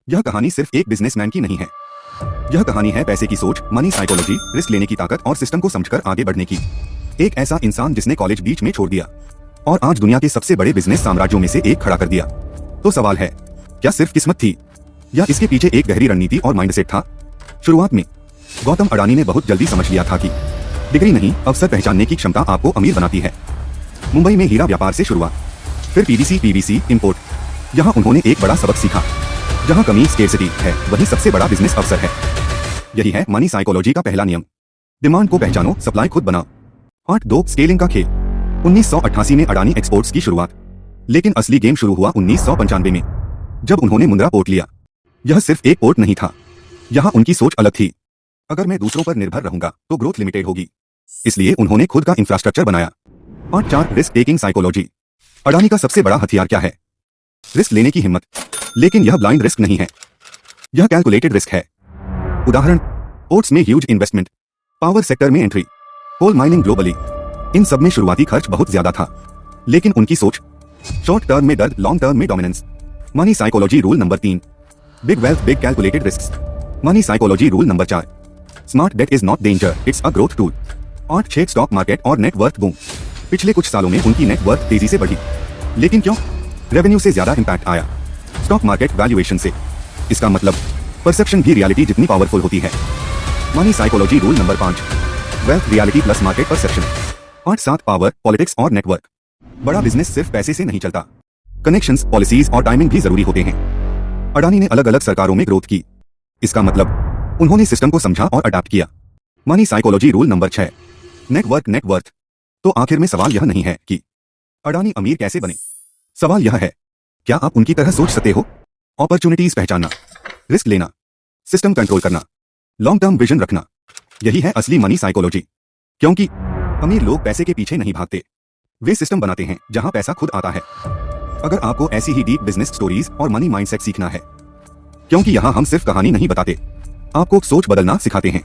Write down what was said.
यह कहानी सिर्फ एक बिजनेसमैन की नहीं है। यह कहानी है पैसे की सोच, मनी साइकोलॉजी, रिस्क लेने की ताकत और सिस्टम को समझकर आगे बढ़ने की। एक ऐसा इंसान जिसने कॉलेज बीच में छोड़ दिया और आज दुनिया के सबसे बड़े बिजनेस साम्राज्यों में से एक खड़ा कर दिया। तो सवाल है, क्या सिर्फ किस्मत थी या इसके पीछे एक गहरी रणनीति और माइंडसेट था? शुरुआत में गौतम अडानी ने बहुत जल्दी समझ लिया था कि डिग्री नहीं, अवसर पहचानने की क्षमता आपको अमीर बनाती है। मुंबई में हीरा व्यापार से शुरुआत, फिर पीवीसी इंपोर्ट। यहाँ उन्होंने एक बड़ा सबक सीखा, जहाँ कमी स्केर्सिटी है वही सबसे बड़ा बिजनेस अवसर है। यही है मनी साइकोलॉजी का पहला नियम, डिमांड को पहचानो, सप्लाई खुद बनाओ। 8-2 स्केलिंग का खेल। 1988 में अडानी एक्सपोर्ट्स की शुरुआत, लेकिन असली गेम शुरू हुआ 1995 में, जब उन्होंने मुंद्रा पोर्ट लिया। यह सिर्फ एक पोर्ट नहीं था, यहाँ उनकी सोच अलग थी। अगर मैं दूसरों पर निर्भर रहूंगा तो ग्रोथ लिमिटेड होगी, इसलिए उन्होंने खुद का इंफ्रास्ट्रक्चर बनाया। 4 रिस्क टेकिंग साइकोलॉजी। अडानी का सबसे बड़ा हथियार क्या है? रिस्क लेने की हिम्मत। लेकिन यह ब्लाइंड रिस्क नहीं है, यह कैलकुलेटेड रिस्क है। उदाहरण, पोर्ट्स में ह्यूज इन्वेस्टमेंट, पावर सेक्टर में एंट्री, कोल माइनिंग ग्लोबली। इन सब में शुरुआती खर्च बहुत ज्यादा था, लेकिन उनकी सोच, शॉर्ट टर्म में दर्द, लॉन्ग टर्म में dominance. Money psychology rule number 3, big wealth big calculated risk. Money psychology rule number 4, smart debt is not danger, it's a growth tool. 8 stock market और नेटवर्थ बूम। पिछले कुछ सालों में उनकी net worth तेजी से बढ़ी, लेकिन क्यों? रेवेन्यू से ज्यादा इंपैक्ट आया स्टॉक मार्केट वैल्यूएशन से। इसका मतलब परसेप्शन भी रियलिटी जितनी पावरफुल होती है। Money psychology rule number 5, wealth reality plus market perception. 8-7 power, politics और नेटवर्क। बड़ा बिजनेस सिर्फ पैसे से नहीं चलता, कनेक्शंस, पॉलिसीज और टाइमिंग भी जरूरी होते हैं। अडानी ने अलग अलग सरकारों में ग्रोथ की, इसका मतलब उन्होंने सिस्टम को समझा और अडॉप्ट किया। Money psychology rule number 6, net worth. तो आखिर में सवाल यह नहीं है कि अडानी अमीर कैसे बने, सवाल यह है, क्या आप उनकी तरह सोच सकते हो? अपॉर्चुनिटीज पहचानना, रिस्क लेना, सिस्टम कंट्रोल करना, लॉन्ग टर्म विजन रखना, यही है असली मनी साइकोलॉजी। क्योंकि अमीर लोग पैसे के पीछे नहीं भागते, वे सिस्टम बनाते हैं जहां पैसा खुद आता है। अगर आपको ऐसी ही डीप बिजनेस स्टोरीज और मनी माइंडसेट सीखना है, क्योंकि यहां हम सिर्फ कहानी नहीं बताते, आपको सोच बदलना सिखाते हैं।